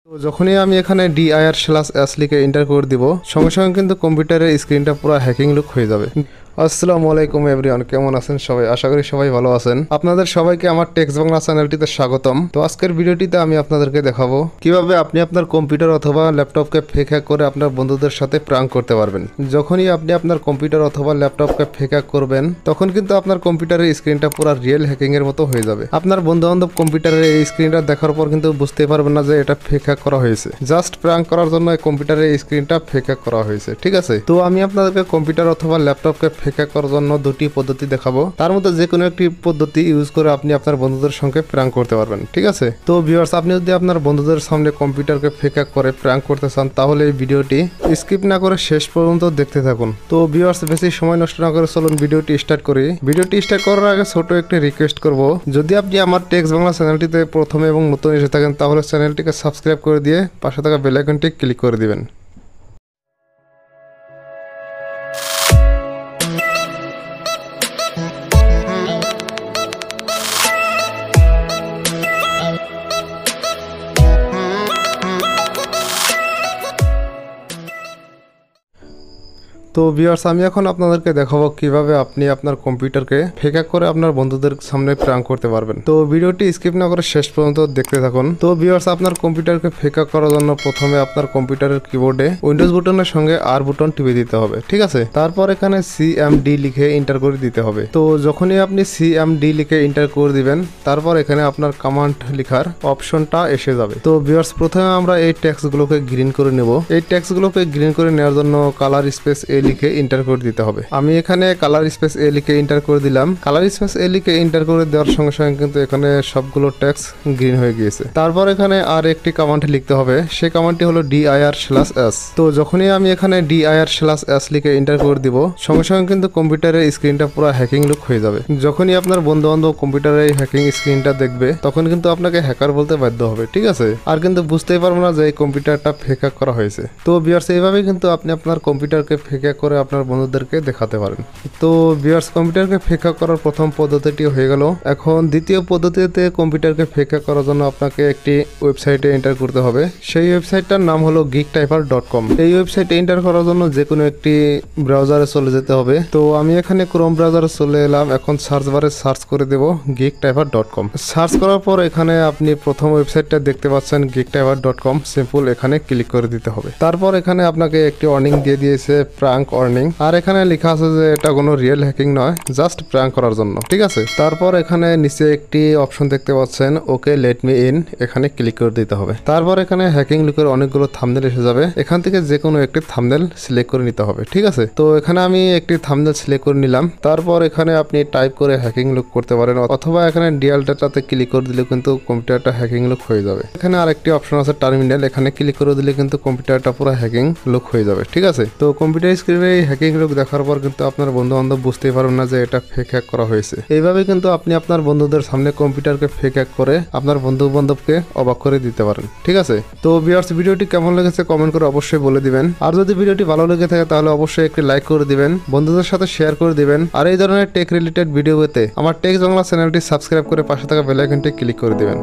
তো যখনই আমি এখানে dir/s লিখে এন্টার করে দিব সঙ্গে সঙ্গে কিন্তু কম্পিউটারের স্ক্রিনটা পুরো হ্যাকিং লুক হয়ে যাবে। আসসালামু আলাইকুম এভরিওয়ান, কেমন আছেন সবাই? আশা করি সবাই ভালো আছেন। আপনাদের সবাইকে আমার টেক্স বাংলা চ্যানেলটিতে স্বাগতম। তো আজকের ভিডিওটিতে আমি আপনাদেরকে দেখাবো কিভাবে আপনি আপনার কম্পিউটার অথবা ল্যাপটপকে ফেক হ্যাক করে আপনার বন্ধুদের সাথে প্রাঙ্ক করতে পারবেন। যখনই আপনি আপনার কম্পিউটার অথবা ল্যাপটপকে ফেক হ্যাক করবেন তখন কিন্তু আপনার কম্পিউটারের স্ক্রিনটা পুরো রিয়েল হ্যাকিং এর মতো হয়ে যাবে। আপনার বন্ধু বান্ধব কম্পিউটারের এই স্ক্রিনটা দেখার পর কিন্তু বুঝতে পারবেন না যে এটা ফেক হ্যাক করা হয়েছে। জাস্ট প্রাঙ্ক করার জন্য এই কম্পিউটারের স্ক্রিনটা ফেক হ্যাক করা হয়েছে, ঠিক আছে? তো আমি আপনাদেরকে কম্পিউটার অথবা ল্যাপটপকে ফেক হ্যাক করার জন্য দুটি পদ্ধতি দেখাবো। তার মধ্যে যে কোনো একটি পদ্ধতি ইউজ করে আপনি আপনার বন্ধুদের সঙ্গে প্রাঙ্ক করতে পারবেন, ঠিক আছে? তো ভিউয়ার্স, আপনি যদি আপনার বন্ধুদের সামনে কম্পিউটারকে ফেক হ্যাক করে প্রাঙ্ক করতে চান তাহলে এই ভিডিওটি স্কিপ না করে শেষ পর্যন্ত দেখতে থাকুন। তো ভিউয়ার্স, বেশি সময় নষ্ট না করে চলুন ভিডিওটি স্টার্ট করি। ভিডিওটি স্টার্ট করার আগে ছোট একটি রিকোয়েস্ট করব, যদি আপনি আমার টেক্স বাংলা চ্যানেলটিতে প্রথমে এবং নতুন এসে থাকেন তাহলে চ্যানেলটিকে সাবস্ক্রাইব করে দিয়ে পাশে থাকা বেল আইকনটি ক্লিক করে দিবেন। তো ভিউয়ার্স, আমি এখন আপনাদেরকে দেখাবো কিভাবে আপনি আপনার কম্পিউটারকে ফেক হ্যাক করে আপনার বন্ধুদের সামনে প্রাঙ্ক করতে পারবেন। তো ভিডিওটি স্কিপ না করে শেষ পর্যন্ত দেখতে থাকুন। তো ভিউয়ার্স, আপনার কম্পিউটারকে ফেক হ্যাক করার জন্য প্রথমে আপনার কম্পিউটারের কিবোর্ডে উইন্ডোজ বাটনের সঙ্গে আর বাটন টিপে দিতে হবে, ঠিক আছে? তারপর এখানে সিএমডি লিখে এন্টার করে দিতে হবে। তো যখনই আপনি সিএমডি লিখে এন্টার করে দিবেন তারপর এখানে আপনার কমান্ড লেখার অপশনটা এসে যাবে। তো ভিউয়ার্স, প্রথমে আমরা এই টেক্সটগুলোকে গ্রিন করে নেব। এই টেক্সটগুলোকে গ্রিন করে নেওয়ার জন্য কালার স্পেস এ লিখে এন্টার করে দিতে হবে। আমি এখানে কালার স্পেস এ লিখে এন্টার করে দিলাম। কালার স্পেস এ লিখে এন্টার করে দেওয়ার সঙ্গে সঙ্গে কিন্তু এখানে সবগুলো টেক্সট গ্রিন হয়ে গিয়েছে। তারপর এখানে আর একটি কমান্ড লিখতে হবে, সেই কমান্ডটি হলো dir/s। তো যখনই আমি এখানে dir/s লিখে এন্টার করে দিব সঙ্গে সঙ্গে কিন্তু কম্পিউটারের স্ক্রিনটা পুরো হ্যাকিং লুক হয়ে যাবে। যখনই আপনার বন্ধু বান্ধব কম্পিউটারের এই হ্যাকিং স্ক্রিনটা দেখবে তখন কিন্তু আপনাকে হ্যাকার বলতে বাধ্য হবে, ঠিক আছে? আর কিন্তু বুঝতেই পারবো না যে এই কম্পিউটারটা ফেক হ্যাক করা হয়েছে। তো ভিউয়ার্স, এইভাবে কিন্তু আপনি আপনার কম্পিউটারকে ফেক হ্যাক করে আপনার বন্ধুদেরকে দেখাতে পারেন। তো ভিউয়ার্স, কম্পিউটারকে ফেক হ্যাক করার প্রথম পদ্ধতিটি হয়ে গেল। এখন দ্বিতীয় পদ্ধতিতে কম্পিউটারকে ফেক হ্যাক করার জন্য আপনাকে একটি ওয়েবসাইটে এন্টার করতে হবে। সেই ওয়েবসাইটটার নাম হলো geektyper.com। এই ওয়েবসাইটে এন্টার করার জন্য যে কোনো একটি ব্রাউজারে চলে যেতে হবে। তো আমি এখানে ক্রোম ব্রাউজারে চলে এলাম। এখন সার্চ বারে সার্চ করে দেব geektyper.com। সার্চ করার পর এখানে আপনি প্রথম ওয়েবসাইটটা দেখতে পাচ্ছেন geektyper.com। সিম্পল এখানে ক্লিক করে দিতে হবে। তারপর এখানে আপনাকে একটি ওয়ার্নিং দিয়ে দিয়েছে, প্রাঙ্ক ওয়ার্নিং। আর এখানে লেখা আছে যে এটা কোনো রিয়েল হ্যাকিং নয়, জাস্ট প্রাঙ্ক করার জন্য, ঠিক আছে? তারপর এখানে নিচে একটি অপশন দেখতে পাচ্ছেন, ওকে লেট মি ইন, এখানে ক্লিক করে দিতে হবে। তারপর এখানে হ্যাকিং লুকের অনেকগুলো থাম্বনেল এসে যাবে। এখান থেকে যে কোনো একটি থাম্বনেল সিলেক্ট করে নিতে হবে, ঠিক আছে? তো এখানে আমি একটি থাম্বনেল সিলেক্ট করে নিলাম। তারপর এখানে আপনি টাইপ করে হ্যাকিং লুক করতে পারেন অথবা এখানে ডিএল ডাটাতে ক্লিক করে দিলে কিন্তু কম্পিউটারটা হ্যাকিং লুক হয়ে যাবে। এখানে আরেকটি অপশন আছে টার্মিনাল, এখানে ক্লিক করে দিলে কিন্তু কম্পিউটারটা পুরো হ্যাকিং লুক হয়ে যাবে, ঠিক আছে? তো কম্পিউটার স্ক্রিনে এই হ্যাকিং লুক দেখার পর কিন্তু আপনার বন্ধু বান্ধব বুঝতেই পারবেন না যে এটা ফেক হ্যাক করা হয়েছে। এইভাবে কিন্তু আপনি আপনার বন্ধুদের সামনে কম্পিউটারকে ফেক হ্যাক করে আপনার বন্ধু বান্ধবকে অবাক করে দিতে পারেন, ঠিক আছে? তো ভিউয়ার্স, ভিডিওটি কেমন লেগেছে কমেন্ট করে অবশ্যই বলে দিবেন। আর যদি ভিডিওটি ভালো লেগে থাকে তাহলে অবশ্যই একটি লাইক করে দিবেন, বন্ধুদের সাথে শেয়ার করে দিবেন। আর এই ধরনের টেক রিলেটেড ভিডিও পেতে আমার টেক্স বাংলা চ্যানেলটি সাবস্ক্রাইব করে পাশে থাকা বেল আইকনটি ক্লিক করে দিবেন।